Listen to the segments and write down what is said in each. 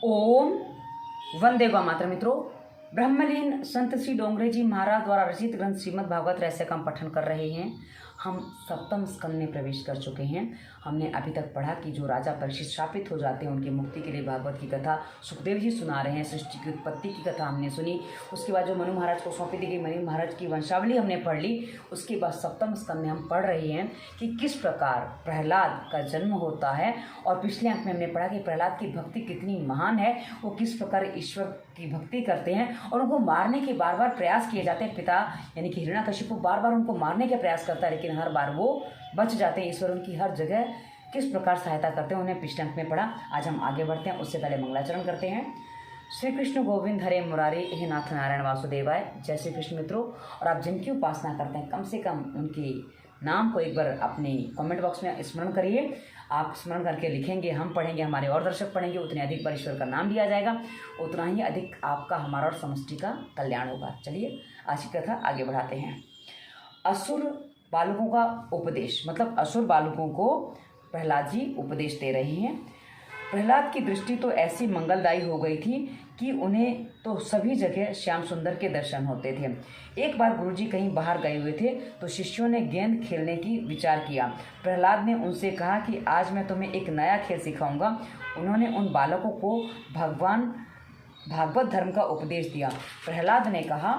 ओम वंदे गौ मातरम। मित्रों, ब्रह्मलीन संत श्री डोंगरे जी महाराज द्वारा रचित ग्रंथ श्रीमद् भागवत रहस्य का हम पठन कर रहे हैं। हम सप्तम स्कंद में प्रवेश कर चुके हैं। हमने अभी तक पढ़ा कि जो राजा परीक्षित शापित हो जाते हैं, उनकी मुक्ति के लिए भागवत की कथा सुखदेव जी सुना रहे हैं। सृष्टि की उत्पत्ति की कथा हमने सुनी। उसके बाद जो मनु महाराज को सौंपी दी गई मनु महाराज की वंशावली हमने पढ़ ली। उसके बाद सप्तम स्कंद में हम पढ़ रहे हैं कि किस प्रकार प्रहलाद का जन्म होता है। और पिछले अंक में हमने पढ़ा कि प्रहलाद की भक्ति कितनी महान है, वो किस प्रकार ईश्वर की भक्ति करते हैं और उनको मारने के बार बार प्रयास किए जाते हैं। पिता यानी कि हिरण्यकशिपु बार बार उनको मारने के प्रयास करता है, लेकिन हर बार वो बच जाते हैं। ईश्वर उनकी हर जगह किस प्रकार सहायता करते हैं, उन्हें पिछले अंक में पढ़ा। आज हम आगे बढ़ते हैं, उससे पहले मंगलाचरण करते हैं। श्री कृष्ण गोविंद हरे मुरारी हे नाथ नारायण वासुदेवाय। जय श्री कृष्ण मित्रों। और आप जिनकी उपासना करते हैं, कम से कम उनके नाम को एक बार अपने कमेंट बॉक्स में स्मरण करिए। आप स्मरण करके लिखेंगे, हम पढ़ेंगे, हमारे और दर्शक पढ़ेंगे, उतने अधिक पर ईश्वर का नाम लिया जाएगा, उतना ही अधिक आपका, हमारा और समष्टि का कल्याण होगा। चलिए आज की कथा आगे बढ़ाते हैं। असुर बालकों का उपदेश, मतलब असुर बालकों को प्रहलाद जी उपदेश दे रहे हैं। प्रहलाद की दृष्टि तो ऐसी मंगलदायी हो गई थी कि उन्हें तो सभी जगह श्याम सुंदर के दर्शन होते थे। एक बार गुरुजी कहीं बाहर गए हुए थे तो शिष्यों ने गेंद खेलने की विचार किया। प्रहलाद ने उनसे कहा कि आज मैं तुम्हें एक नया खेल सिखाऊंगा। उन्होंने उन बालकों को भगवान भागवत धर्म का उपदेश दिया। प्रहलाद ने कहा,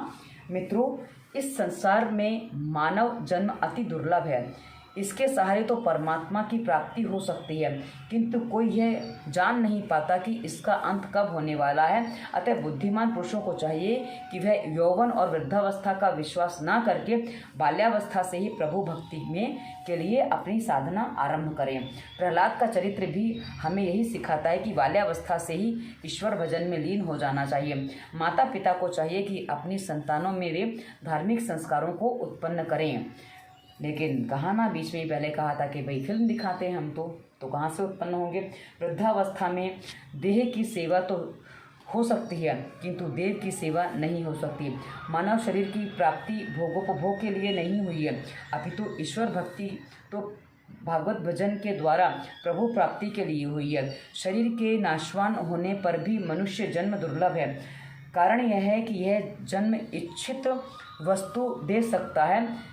मित्रों, इस संसार में मानव जन्म अति दुर्लभ है। इसके सहारे तो परमात्मा की प्राप्ति हो सकती है, किंतु कोई यह जान नहीं पाता कि इसका अंत कब होने वाला है। अतः बुद्धिमान पुरुषों को चाहिए कि वह यौवन और वृद्धावस्था का विश्वास ना करके बाल्यावस्था से ही प्रभु भक्ति में के लिए अपनी साधना आरंभ करें। प्रहलाद का चरित्र भी हमें यही सिखाता है कि बाल्यावस्था से ही ईश्वर भजन में लीन हो जाना चाहिए। माता पिता को चाहिए कि अपनी संतानों में वे धार्मिक संस्कारों को उत्पन्न करें। लेकिन कहा ना, बीच में ही पहले कहा था कि भाई फिल्म दिखाते हैं हम तो कहाँ से उत्पन्न होंगे। वृद्धावस्था में देह की सेवा तो हो सकती है, किंतु देव की सेवा नहीं हो सकती। मानव शरीर की प्राप्ति भोगोपभोग के लिए नहीं हुई है, अपितु ईश्वर भक्ति तो भागवत भजन के द्वारा प्रभु प्राप्ति के लिए हुई है। शरीर के नाशवान होने पर भी मनुष्य जन्म दुर्लभ है। कारण यह है कि यह जन्म इच्छित वस्तु दे सकता है।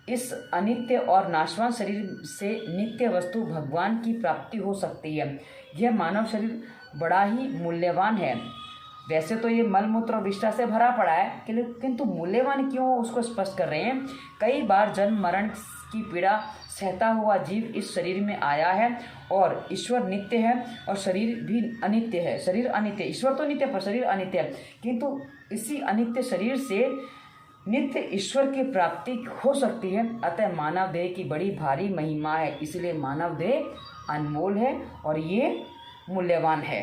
इस अनित्य और नाशवान शरीर से नित्य वस्तु भगवान की प्राप्ति हो सकती है। यह मानव शरीर बड़ा ही मूल्यवान है। वैसे तो ये मलमूत्र और विष्ठा से भरा पड़ा है, किंतु मूल्यवान क्यों, उसको स्पष्ट कर रहे हैं। कई बार जन्म मरण की पीड़ा सहता हुआ जीव इस शरीर में आया है, और ईश्वर नित्य है और शरीर भी अनित्य है। शरीर अनित्य, ईश्वर तो नित्य पर शरीर अनित्य है, किंतु इसी अनित्य शरीर से नित्य ईश्वर की प्राप्ति हो सकती है। अतः मानव देह की बड़ी भारी महिमा है, इसलिए मानव देह अनमोल है और ये मूल्यवान है।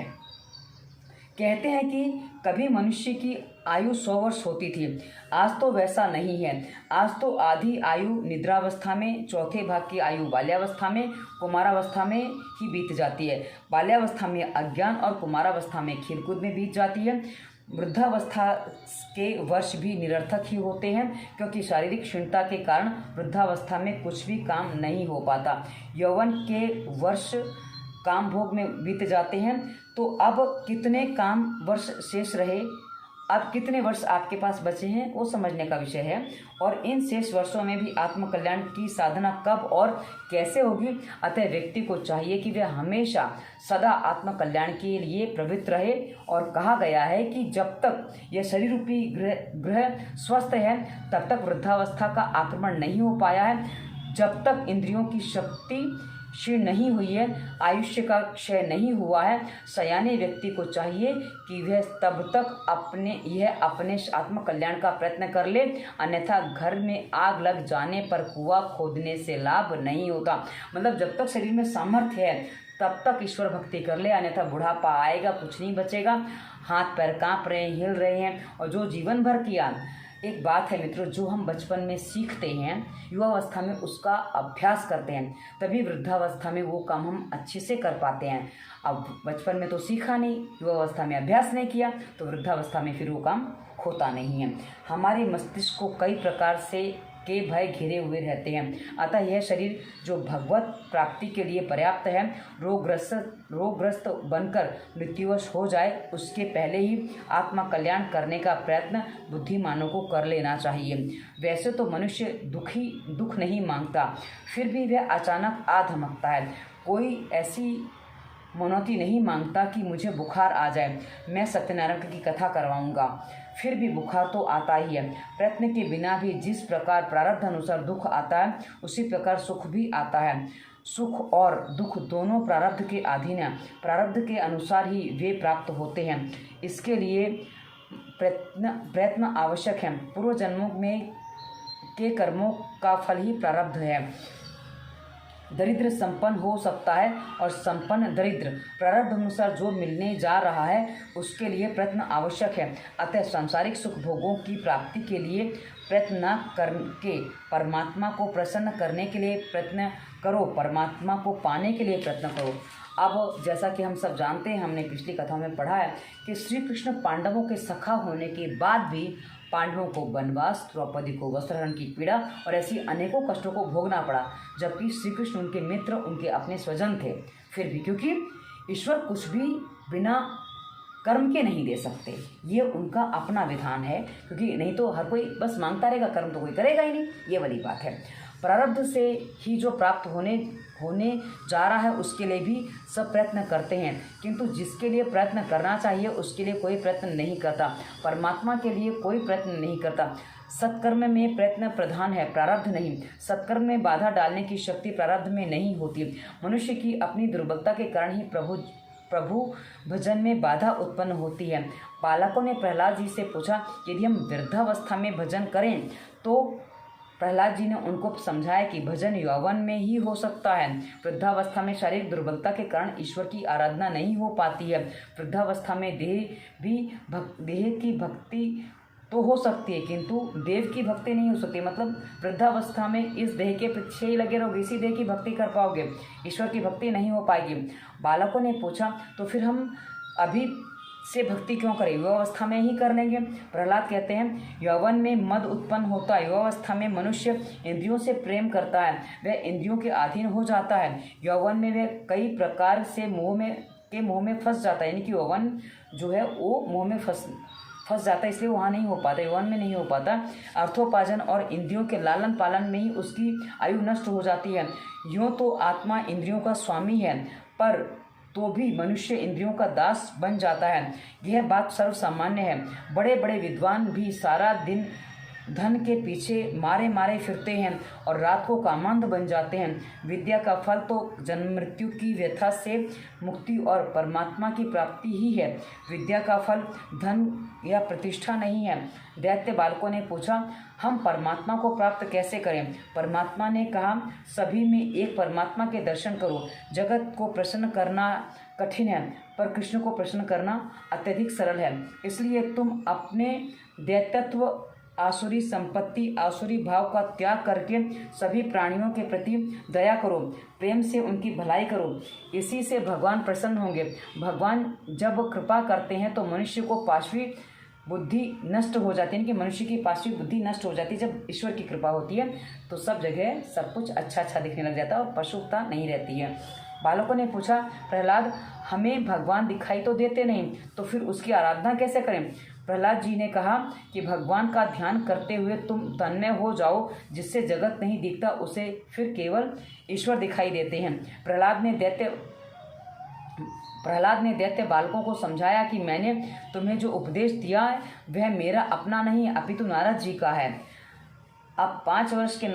कहते हैं कि कभी मनुष्य की आयु 100 वर्ष होती थी, आज तो वैसा नहीं है। आज तो आधी आयु निद्रावस्था में, चौथे भाग की आयु बाल्यावस्था में, कुमारावस्था में ही बीत जाती है। बाल्यावस्था में अज्ञान और कुमारावस्था में खेलकूद में बीत जाती है। वृद्धावस्था के वर्ष भी निरर्थक ही होते हैं, क्योंकि शारीरिक क्षीणता के कारण वृद्धावस्था में कुछ भी काम नहीं हो पाता। यौवन के वर्ष काम भोग में बीत जाते हैं, तो अब कितने काम वर्ष शेष रहे, अब कितने वर्ष आपके पास बचे हैं, वो समझने का विषय है। और इन शेष वर्षों में भी आत्मकल्याण की साधना कब और कैसे होगी। अतः व्यक्ति को चाहिए कि वह हमेशा सदा आत्मकल्याण के लिए प्रवृत्त रहे। और कहा गया है कि जब तक यह शरीर रूपी ग्रह स्वस्थ है, तब तक वृद्धावस्था का आक्रमण नहीं हो पाया है। जब तक इंद्रियों की शक्ति क्षीण नहीं हुई है, आयुष्य का क्षय नहीं हुआ है, सयाने व्यक्ति को चाहिए कि वह तब तक अपने आत्मकल्याण का प्रयत्न कर ले, अन्यथा घर में आग लग जाने पर कुआं खोदने से लाभ नहीं होता। मतलब जब तक शरीर में सामर्थ्य है तब तक ईश्वर भक्ति कर ले, अन्यथा बुढ़ापा आएगा, कुछ नहीं बचेगा। हाथ पैर कांप रहे हैं, हिल रहे हैं, और जो जीवन भर किया। एक बात है मित्रों, जो हम बचपन में सीखते हैं, युवावस्था में उसका अभ्यास करते हैं, तभी वृद्धावस्था में वो काम हम अच्छे से कर पाते हैं। अब बचपन में तो सीखा नहीं, युवावस्था में अभ्यास नहीं किया, तो वृद्धावस्था में फिर वो काम होता नहीं है। हमारे मस्तिष्क को कई प्रकार से के भय घिरे हुए रहते हैं। अतः यह शरीर जो भगवत प्राप्ति के लिए पर्याप्त है, रोगग्रस्त बनकर मृत्युवश हो जाए उसके पहले ही आत्मा कल्याण करने का प्रयत्न बुद्धिमानों को कर लेना चाहिए। वैसे तो मनुष्य दुख नहीं मांगता, फिर भी वह अचानक आ धमकता है। कोई ऐसी मनौती नहीं मांगता कि मुझे बुखार आ जाए, मैं सत्यनारायण की कथा करवाऊंगा, फिर भी बुखार तो आता ही है। प्रयत्न के बिना भी जिस प्रकार प्रारब्ध अनुसार दुख आता है, उसी प्रकार सुख भी आता है। सुख और दुख दोनों प्रारब्ध के अधीन हैं, प्रारब्ध के अनुसार ही वे प्राप्त होते हैं। इसके लिए प्रयत्न आवश्यक है। पूर्व जन्मों में के कर्मों का फल ही प्रारब्ध है। दरिद्र संपन्न हो सकता है और संपन्न दरिद्र। प्रारब्ध अनुसार जो मिलने जा रहा है उसके लिए प्रयत्न आवश्यक है। अतः सांसारिक सुख भोगों की प्राप्ति के लिए प्रयत्न न करके परमात्मा को प्रसन्न करने के लिए प्रयत्न करो, परमात्मा को पाने के लिए प्रयत्न करो। अब जैसा कि हम सब जानते हैं, हमने पिछली कथाओं में पढ़ा है कि श्री कृष्ण पांडवों के सखा होने के बाद भी पांडवों को वनवास, द्रौपदी को वस्त्रहरण की पीड़ा और ऐसी अनेकों कष्टों को भोगना पड़ा, जबकि श्री कृष्ण उनके मित्र, उनके अपने स्वजन थे। फिर भी क्योंकि ईश्वर कुछ भी बिना कर्म के नहीं दे सकते, ये उनका अपना विधान है। क्योंकि नहीं तो हर कोई बस मांगता रहेगा, कर्म तो कोई करेगा ही नहीं, ये वाली बात है। प्रारब्ध से ही जो प्राप्त होने जा रहा है उसके लिए भी सब प्रयत्न करते हैं, किंतु जिसके लिए प्रयत्न करना चाहिए उसके लिए कोई प्रयत्न नहीं करता, परमात्मा के लिए कोई प्रयत्न नहीं करता। सत्कर्म में प्रयत्न प्रधान है, प्रारब्ध नहीं। सत्कर्म में बाधा डालने की शक्ति प्रारब्ध में नहीं होती। मनुष्य की अपनी दुर्बलता के कारण ही प्रभु भजन में बाधा उत्पन्न होती है। बालकों ने प्रहलाद जी से पूछा, यदि हम वृद्धावस्था में भजन करें तो प्रहलाद जी ने उनको समझाया कि भजन यौवन में ही हो सकता है। वृद्धावस्था में शारीरिक दुर्बलता के कारण ईश्वर की आराधना नहीं हो पाती है। वृद्धावस्था में देह की भक्ति तो हो सकती है, किंतु देव की भक्ति नहीं हो सकती। मतलब वृद्धावस्था में इस देह के पीछे ही लगे रहोगे, इसी देह की भक्ति कर पाओगे, ईश्वर की भक्ति नहीं हो पाएगी। बालकों ने पूछा, तो फिर हम अभी से भक्ति क्यों करें, युवावस्था में ही कर लेंगे। प्रहलाद कहते हैं, यौवन में मद उत्पन्न होता है। युवावस्था में मनुष्य इंद्रियों से प्रेम करता है, वह इंद्रियों के अधीन हो जाता है। यौवन में वह कई प्रकार से मोह में फंस जाता है, यानी कि यौवन जो है वो मोह में फंस जाता है, इसलिए वहाँ नहीं हो पाता, यौवन में नहीं हो पाता। अर्थोपार्जन और इंद्रियों के लालन पालन में ही उसकी आयु नष्ट हो जाती है। यूँ तो आत्मा इंद्रियों का स्वामी है, पर तो भी मनुष्य इंद्रियों का दास बन जाता है। यह बात सर्वसामान्य है। बड़े बड़े विद्वान भी सारा दिन धन के पीछे मारे फिरते हैं और रात को कामांध बन जाते हैं। विद्या का फल तो जन्म मृत्यु की व्यथा से मुक्ति और परमात्मा की प्राप्ति ही है। विद्या का फल धन या प्रतिष्ठा नहीं है। दैत्य बालकों ने पूछा, हम परमात्मा को प्राप्त कैसे करें। परमात्मा ने कहा, सभी में एक परमात्मा के दर्शन करो। जगत को प्रसन्न करना कठिन है, पर कृष्ण को प्रसन्न करना अत्यधिक सरल है। इसलिए तुम अपने दैत्यत्व, आसुरी संपत्ति, आसुरी भाव का त्याग करके सभी प्राणियों के प्रति दया करो, प्रेम से उनकी भलाई करो। इसी से भगवान प्रसन्न होंगे। भगवान जब कृपा करते हैं तो मनुष्य को पाशवी बुद्धि नष्ट हो जाती है, कि मनुष्य की पाशवी बुद्धि नष्ट हो जाती है। जब ईश्वर की कृपा होती है तो सब जगह सब कुछ अच्छा दिखने लग जाता है और पशुता नहीं रहती है। बालकों ने पूछा, प्रहलाद, हमें भगवान दिखाई तो देते नहीं, तो फिर उसकी आराधना कैसे करें। प्रहलाद जी ने कहा कि भगवान का ध्यान करते हुए तुम तन्मय हो जाओ, जिससे जगत नहीं दिखता उसे फिर केवल ईश्वर दिखाई देते हैं। प्रहलाद ने दैत्य बालकों को समझाया कि मैंने तुम्हें जो उपदेश दिया है वह मेरा अपना नहीं अपितु नारद जी का है। अब 5 वर्ष के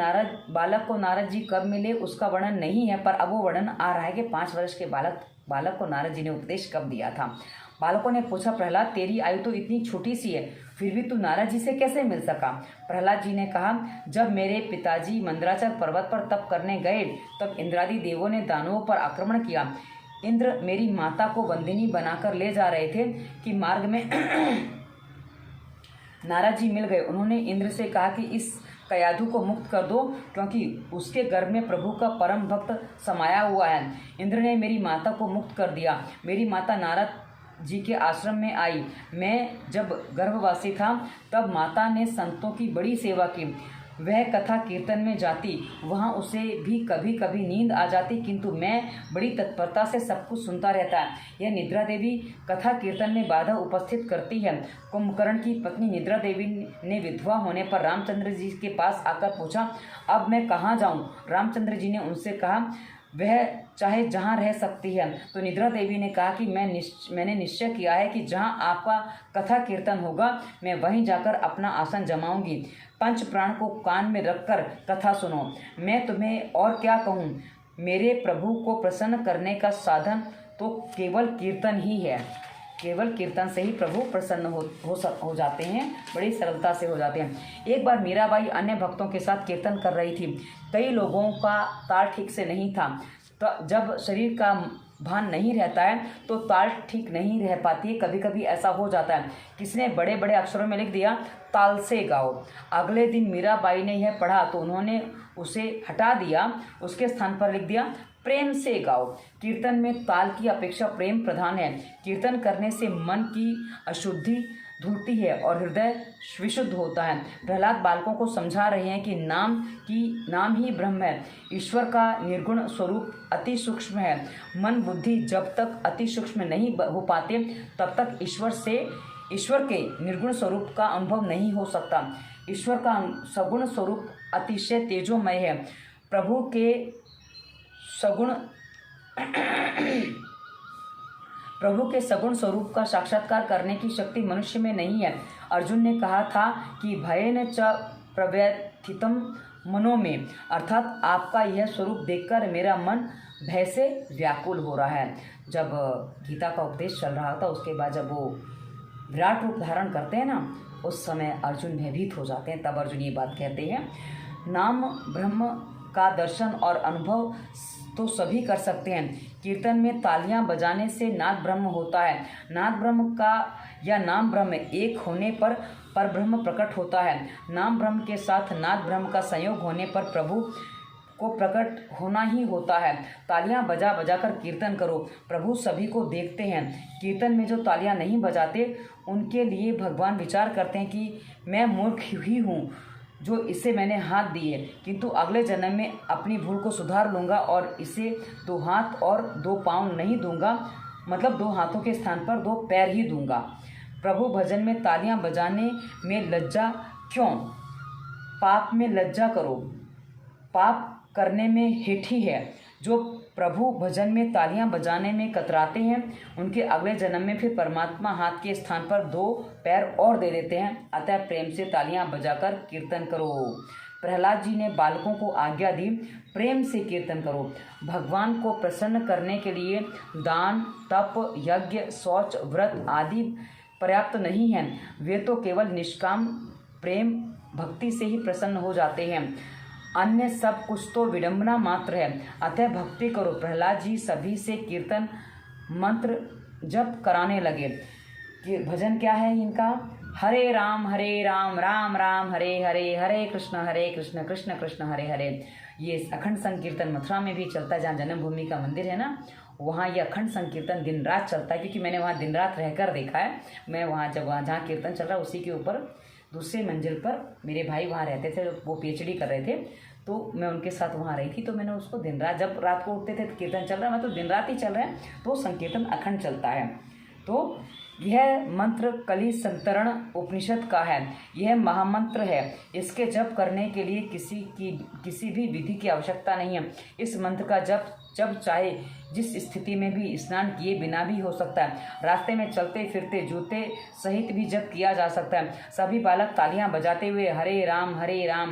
बालक को नारद जी कब मिले उसका वर्णन नहीं है, पर अब वो वर्णन आ रहा है कि 5 वर्ष के बालक को नारद जी ने उपदेश कब दिया था। बालकों ने पूछा, प्रहलाद, तेरी आयु तो इतनी छोटी सी है, फिर भी तू नारद जी से कैसे मिल सका। प्रहलाद जी ने कहा, जब मेरे पिताजी मंदराचल पर्वत पर तप करने गए तब इंद्रादि देवों ने दानवों पर आक्रमण किया। इंद्र मेरी माता को बंदिनी बनाकर ले जा रहे थे कि मार्ग में नारद जी मिल गए। उन्होंने इंद्र से कहा कि इस कयाधु को मुक्त कर दो, क्योंकि उसके गर्भ में प्रभु का परम भक्त समाया हुआ है। इंद्र ने मेरी माता को मुक्त कर दिया। मेरी माता नारद जी के आश्रम में आई। मैं जब गर्भवासी था तब माता ने संतों की बड़ी सेवा की। वह कथा कीर्तन में जाती, वहाँ उसे भी कभी कभी नींद आ जाती, किंतु मैं बड़ी तत्परता से सब कुछ सुनता रहता। यह निद्रा देवी कथा कीर्तन में बाधा उपस्थित करती है। कुंभकर्ण की पत्नी निद्रा देवी ने विधवा होने पर रामचंद्र जी के पास आकर पूछा, अब मैं कहाँ जाऊँ? रामचंद्र जी ने उनसे कहा, वह चाहे जहाँ रह सकती है। तो निद्रा देवी ने कहा कि मैंने निश्चय किया है कि जहाँ आपका कथा कीर्तन होगा मैं वहीं जाकर अपना आसन जमाऊंगी। पंच प्राण को कान में रखकर कथा सुनो। मैं तुम्हें और क्या कहूँ, मेरे प्रभु को प्रसन्न करने का साधन तो केवल कीर्तन ही है। केवल कीर्तन से ही प्रभु प्रसन्न हो जाते हैं, बड़ी सरलता से हो जाते हैं। एक बार मीराबाई अन्य भक्तों के साथ कीर्तन कर रही थी। कई लोगों का ताल ठीक से नहीं था। तो जब शरीर का भान नहीं रहता है तो ताल ठीक नहीं रह पाती है। कभी कभी ऐसा हो जाता है। किसी ने बड़े बड़े अक्षरों में लिख दिया, ताल से गाओ। अगले दिन मीराबाई ने यह पढ़ा तो उन्होंने उसे हटा दिया, उसके स्थान पर लिख दिया, प्रेम से गाओ। कीर्तन में ताल की अपेक्षा प्रेम प्रधान है। कीर्तन करने से मन की अशुद्धि धुलती है और हृदय विशुद्ध होता है। प्रहलाद बालकों को समझा रहे हैं कि नाम ही ब्रह्म है। ईश्वर का निर्गुण स्वरूप अति सूक्ष्म है। मन बुद्धि जब तक अति सूक्ष्म नहीं हो पाते तब तक ईश्वर के निर्गुण स्वरूप का अनुभव नहीं हो सकता। ईश्वर का सगुण स्वरूप अतिशय तेजोमय है। प्रभु के सगुण स्वरूप का साक्षात्कार करने की शक्ति मनुष्य में नहीं है। अर्जुन ने कहा था कि भयेन च प्रव्यथितं मनो में, अर्थात आपका यह स्वरूप देखकर मेरा मन भय से व्याकुल हो रहा है। जब गीता का उपदेश चल रहा था उसके बाद जब वो विराट रूप धारण करते हैं ना, उस समय अर्जुन भयभीत हो जाते हैं। तब अर्जुन ये बात कहते हैं, नाम ब्रह्म का दर्शन और अनुभव तो सभी कर सकते हैं। कीर्तन में तालियां बजाने से नाद ब्रह्म होता है। नाद ब्रह्म का या नाम ब्रह्म एक होने पर परब्रह्म प्रकट होता है। नाम ब्रह्म के साथ नाद ब्रह्म का संयोग होने पर प्रभु को प्रकट होना ही होता है। तालियां बजा बजाकर कीर्तन करो, प्रभु सभी को देखते हैं। कीर्तन में जो तालियां नहीं बजाते उनके लिए भगवान विचार करते हैं कि मैं मूर्ख ही हूँ जो इसे मैंने हाथ दिए, किंतु अगले जन्म में अपनी भूल को सुधार लूँगा और इसे 2 हाथ और 2 पाँव नहीं दूंगा, मतलब 2 हाथों के स्थान पर 2 पैर ही दूंगा। प्रभु भजन में तालियां बजाने में लज्जा क्यों? पाप में लज्जा करो, पाप करने में हेठी है। जो प्रभु भजन में तालियां बजाने में कतराते हैं उनके अगले जन्म में फिर परमात्मा हाथ के स्थान पर 2 पैर और दे देते हैं। अतः प्रेम से तालियां बजाकर कीर्तन करो। प्रहलाद जी ने बालकों को आज्ञा दी, प्रेम से कीर्तन करो। भगवान को प्रसन्न करने के लिए दान, तप, यज्ञ, शौच, व्रत आदि पर्याप्त नहीं है। वे तो केवल निष्काम प्रेम भक्ति से ही प्रसन्न हो जाते हैं। अन्य सब कुछ तो विडंबना मात्र है। अतः भक्ति करो। प्रहलाद जी सभी से कीर्तन मंत्र जप कराने लगे। कि भजन क्या है इनका? हरे राम राम राम हरे हरे, हरे कृष्ण कृष्ण कृष्ण हरे हरे। ये अखंड संकीर्तन मथुरा में भी चलता है, जहाँ जन्मभूमि का मंदिर है ना, वहाँ ये अखंड संकीर्तन दिन रात चलता है। क्योंकि मैंने वहाँ दिन रात रहकर देखा है। मैं वहाँ जहाँ कीर्तन चल रहा है उसी के ऊपर दूसरे मंजिल पर मेरे भाई वहाँ रहते थे, वो PhD कर रहे थे, तो मैं उनके साथ वहाँ रही थी। तो मैंने उसको दिन रात, जब रात को उठते थे तो कीर्तन चल रहा है, मैं तो दिन रात ही चल रहा है, तो संकीर्तन अखंड चलता है। तो यह मंत्र कलि संतरण उपनिषद का है। यह महामंत्र है। इसके जप करने के लिए किसी भी विधि की आवश्यकता नहीं है। इस मंत्र का जप जब चाहे जिस स्थिति में भी स्नान किए बिना भी हो सकता है। रास्ते में चलते फिरते जूते सहित भी जप किया जा सकता है। सभी बालक तालियां बजाते हुए हरे राम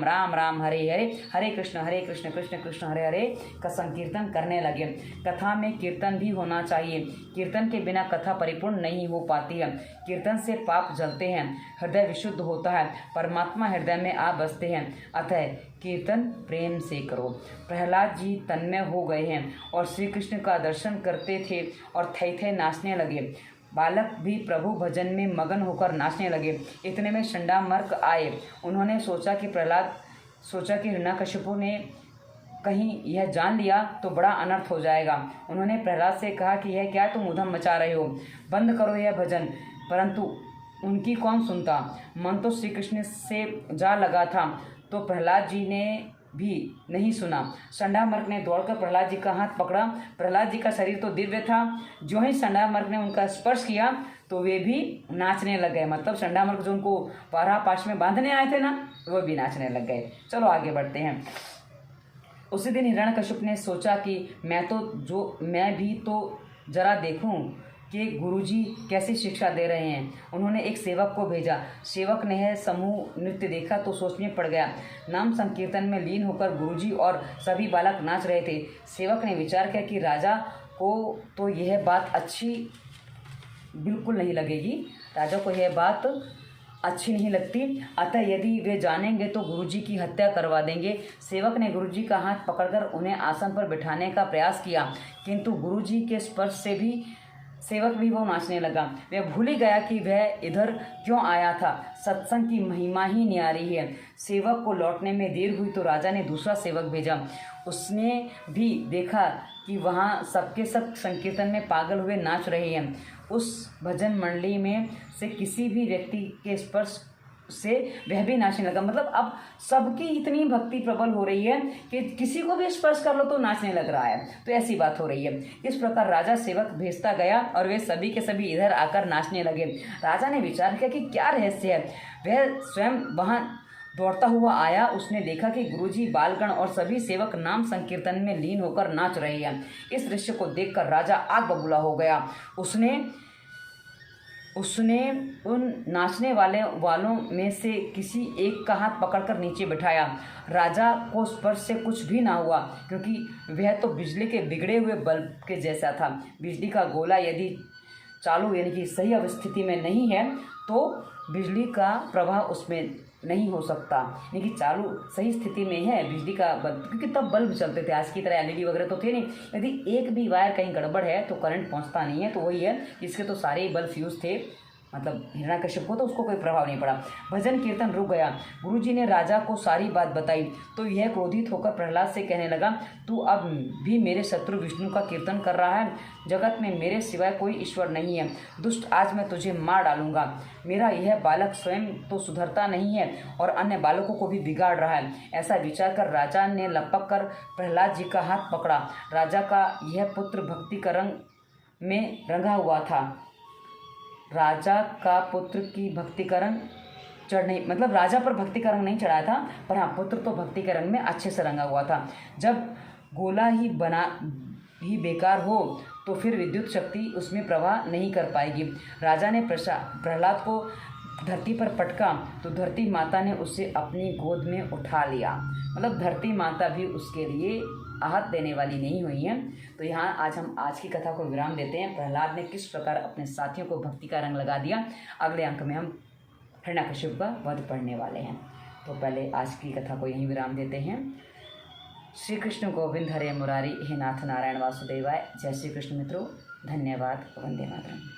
राम राम हरे हरे, हरे कृष्ण कृष्ण कृष्ण हरे हरे का संकीर्तन करने लगे। कथा में कीर्तन भी होना चाहिए। कीर्तन के बिना कथा परिपूर्ण नहीं हो पाती है। कीर्तन से पाप जलते हैं, हृदय विशुद्ध होता है, परमात्मा हृदय में आ बसते हैं। अतः कीर्तन प्रेम से करो। प्रहलाद जी तन्मय हो गए हैं और श्री कृष्ण का दर्शन करते थे और थे नाचने लगे। बालक भी प्रभु भजन में मगन होकर नाचने लगे। इतने में चंडामर्क आए। उन्होंने सोचा कि हिरण्यकशिपु ने कहीं यह जान लिया तो बड़ा अनर्थ हो जाएगा। उन्होंने प्रहलाद से कहा कि यह क्या तुम उधम मचा रहे हो, बंद करो यह भजन। परंतु उनकी कौन सुनता। मन तो श्री कृष्ण से जा लगा था, तो प्रहलाद जी ने भी नहीं सुना। संडामर्क ने दौड़कर प्रहलाद जी का हाथ पकड़ा। प्रहलाद जी का शरीर तो दिव्य था। जो ही संडामर्क ने उनका स्पर्श किया तो वे भी नाचने लग गए। मतलब संडामर्क जो उनको पाश में बांधने आए थे ना, वो भी नाचने लग गए। चलो आगे बढ़ते हैं। उसी दिन हिरण्यकश्यप ने सोचा कि मैं भी तो जरा देखूं कि गुरुजी कैसी शिक्षा दे रहे हैं। उन्होंने एक सेवक को भेजा। सेवक ने यह समूह नृत्य देखा तो सोच में पड़ गया। नाम संकीर्तन में लीन होकर गुरुजी और सभी बालक नाच रहे थे। सेवक ने विचार किया कि राजा को तो यह बात अच्छी बिल्कुल नहीं लगेगी, राजा को यह बात अच्छी नहीं लगती, अतः यदि वे जानेंगे तो गुरुजी की हत्या करवा देंगे। सेवक ने गुरुजी का हाथ पकड़कर उन्हें आसन पर बिठाने का प्रयास किया, किंतु गुरुजी के स्पर्श से भी सेवक भी वो नाचने लगा। वह भूल ही गया कि वह इधर क्यों आया था। सत्संग की महिमा ही न्यारी है। सेवक को लौटने में देर हुई तो राजा ने दूसरा सेवक भेजा। उसने भी देखा कि वहाँ सबके सब संकीर्तन में पागल हुए नाच रहे हैं। उस भजन मंडली में से किसी भी व्यक्ति के स्पर्श से वह भी नाचने लगा। मतलब अब सबकी इतनी भक्ति प्रबल हो रही है कि किसी को भी स्पर्श कर लो तो नाचने लग रहा है। तो ऐसी बात हो रही है। इस प्रकार राजा सेवक भेजता गया और वे सभी के सभी इधर आकर नाचने लगे। राजा ने विचार किया कि क्या रहस्य है। वह स्वयं वहाँ दौड़ता हुआ आया। उसने देखा कि गुरुजी, बालगण और सभी सेवक नाम संकीर्तन में लीन होकर नाच रहे हैं। इस दृश्य को देखकर राजा आग बबूला हो गया। उसने उन नाचने वालों में से किसी एक का हाथ पकड़कर नीचे बिठाया। राजा को स्पर्श से कुछ भी ना हुआ, क्योंकि वह तो बिजली के बिगड़े हुए बल्ब के जैसा था। बिजली का गोला यदि चालू यानी कि सही अवस्थिति में नहीं है तो बिजली का प्रवाह उसमें नहीं हो सकता। यानी कि चालू सही स्थिति में है बिजली का बल्ब, क्योंकि तब बल्ब चलते थे, आज की तरह एलईडी वगैरह तो थे नहीं। यदि एक भी वायर कहीं गड़बड़ है तो करंट पहुंचता नहीं है। तो वही है, इसके तो सारे ही बल्ब फ्यूज थे। मतलब हिरण्यकश्यप को तो उसको कोई प्रभाव नहीं पड़ा। भजन कीर्तन रुक गया। गुरुजी ने राजा को सारी बात बताई तो यह क्रोधित होकर प्रहलाद से कहने लगा, तू अब भी मेरे शत्रु विष्णु का कीर्तन कर रहा है। जगत में मेरे सिवाय कोई ईश्वर नहीं है। दुष्ट, आज मैं तुझे मार डालूंगा। मेरा यह बालक स्वयं तो सुधरता नहीं है और अन्य बालकों को भी बिगाड़ रहा है। ऐसा विचार कर राजा ने लपक कर प्रहलाद जी का हाथ पकड़ा। राजा का यह पुत्र भक्ति का रंग में रंगा हुआ था। राजा का पुत्र की भक्ति का रंग चढ़ नहीं, मतलब राजा पर भक्ति का रंग नहीं चढ़ाया था, पर हाँ पुत्र तो भक्ति के रंग में अच्छे से रंगा हुआ था। जब गोला ही बेकार हो तो फिर विद्युत शक्ति उसमें प्रवाह नहीं कर पाएगी। राजा ने प्रहलाद को धरती पर पटका तो धरती माता ने उसे अपनी गोद में उठा लिया। मतलब धरती माता भी उसके लिए आहत देने वाली नहीं हुई है। तो यहाँ आज की कथा को विराम देते हैं। प्रहलाद ने किस प्रकार अपने साथियों को भक्ति का रंग लगा दिया। अगले अंक में हम हिरण्यकश्यप का वध पढ़ने वाले हैं। तो पहले आज की कथा को यहीं विराम देते हैं। श्री कृष्ण गोविंद हरे मुरारी, हे नाथ नारायण वासुदेवाय। जय श्री कृष्ण मित्रों, धन्यवाद। वंदे मातरम।